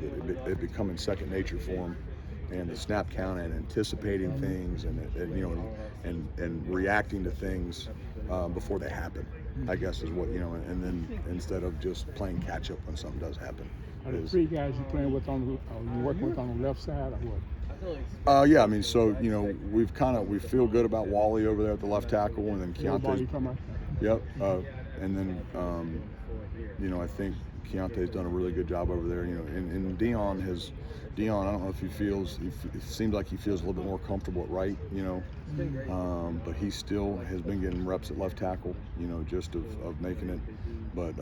it becoming second nature for him, and the snap count and anticipating things and reacting to things before they happen, I guess is what, and then instead of just playing catch up when something does happen. Are the three guys you're playing with you working with on the left side or what? Yeah, I mean, so we feel good about Wally over there at the left tackle, and then Keontae's. Yep, and then I think Keontae's done a really good job over there. And Dion, I don't know if it seems like he feels a little bit more comfortable at right. But he still has been getting reps at left tackle. Just of making it. But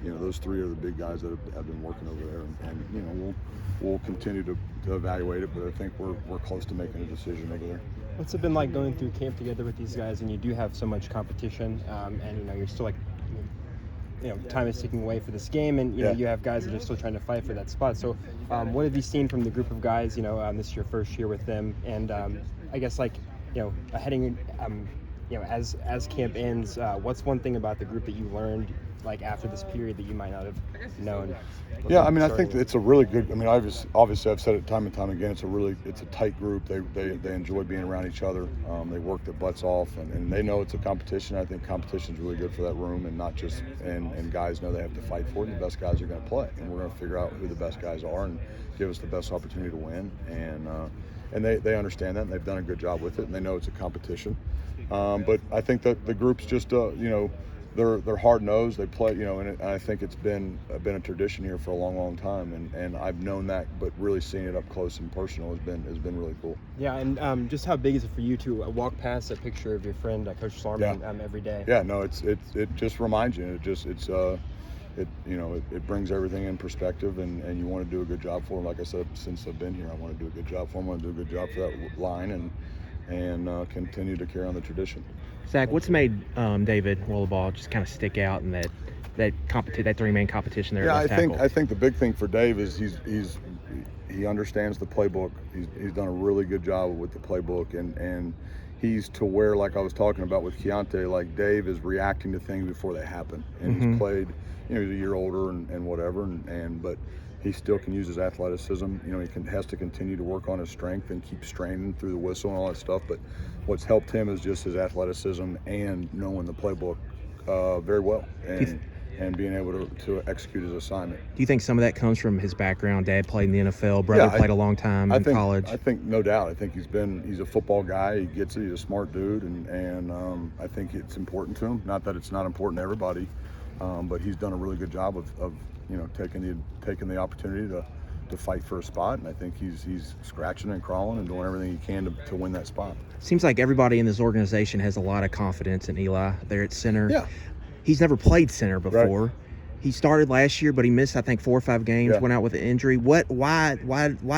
those three are the big guys that have been working over there, and we'll continue to evaluate it. But I think we're close to making a decision over there. What's it been like going through camp together with these guys, and you do have so much competition, and you're still like, time is ticking away for this game, and you have guys that are still trying to fight for that spot. So, what have you seen from the group of guys? This is your first year with them, and I guess heading, as camp ends, what's one thing about the group that you learned after this period that you might not have known? Yeah, I mean, I think it's a really good. I mean, obviously, I've said it time and time again. It's a tight group. They enjoy being around each other. They work their butts off, and they know it's a competition. I think competition is really good for that room, and not just and guys know they have to fight for it. And the best guys are going to play, and we're going to figure out who the best guys are and give us the best opportunity to win. And they understand that, and they've done a good job with it, and they know it's a competition. But I think that the group's just they're hard nosed. They play, and I think it's been a tradition here for a long time, and I've known that, but really seeing it up close and personal has been really cool. Yeah, and just how big is it for you to walk past a picture of your friend Coach Slarman every day? Yeah, no, it just reminds you. It brings everything in perspective, and you want to do a good job for him. Like I said, since I've been here, I want to do a good job for him. I want to do a good job for that line, and continue to carry on the tradition. Zach, what's made David Wollaball just kind of stick out in that three-man competition there? Yeah, at left tackle? I think the big thing for Dave is he understands the playbook. He's done a really good job with the playbook, and he's to where, like I was talking about with Keontae, like Dave is reacting to things before they happen, and he's played. He's a year older and whatever, but he still can use his athleticism. He has to continue to work on his strength and keep straining through the whistle and all that stuff. But what's helped him is just his athleticism and knowing the playbook very well, and being able to execute his assignment. Do you think some of that comes from his background? Dad played in the NFL, brother played a long time in college. I think no doubt. I think he's a football guy. He gets it. He's a smart dude, and I think it's important to him. Not that it's not important to everybody, but he's done a really good job of taking the opportunity to fight for a spot, and I think he's scratching and crawling and doing everything he can to win that spot. Seems like everybody in this organization has a lot of confidence in Eli there at center. Yeah. He's never played center before. Right. He started last year, but he missed, I think, 4 or 5 games, went out with an injury. Why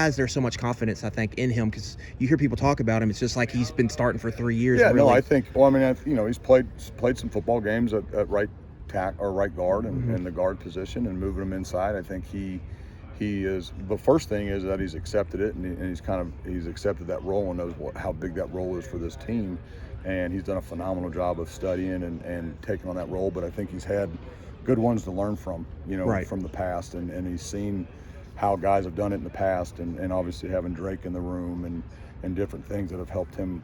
is there so much confidence, I think, in him? Because you hear people talk about him, it's just like he's been starting for 3 years. Yeah, really. no, I think, he's played some football games at right tack or right guard and the guard position and moving him inside. I think he is, the first thing is that he's accepted it, and he's accepted that role and knows how big that role is for this team, and he's done a phenomenal job of studying and taking on that role. But I think he's had good ones to learn from, from the past, and he's seen how guys have done it in the past, and obviously having Drake in the room and different things that have helped him,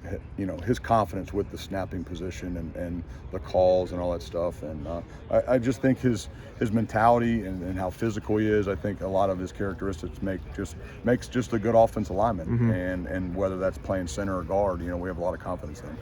his confidence with the snapping position and the calls and all that stuff. And I just think his mentality and how physical he is, I think a lot of his characteristics makes just a good offensive lineman. And whether that's playing center or guard, we have a lot of confidence in him.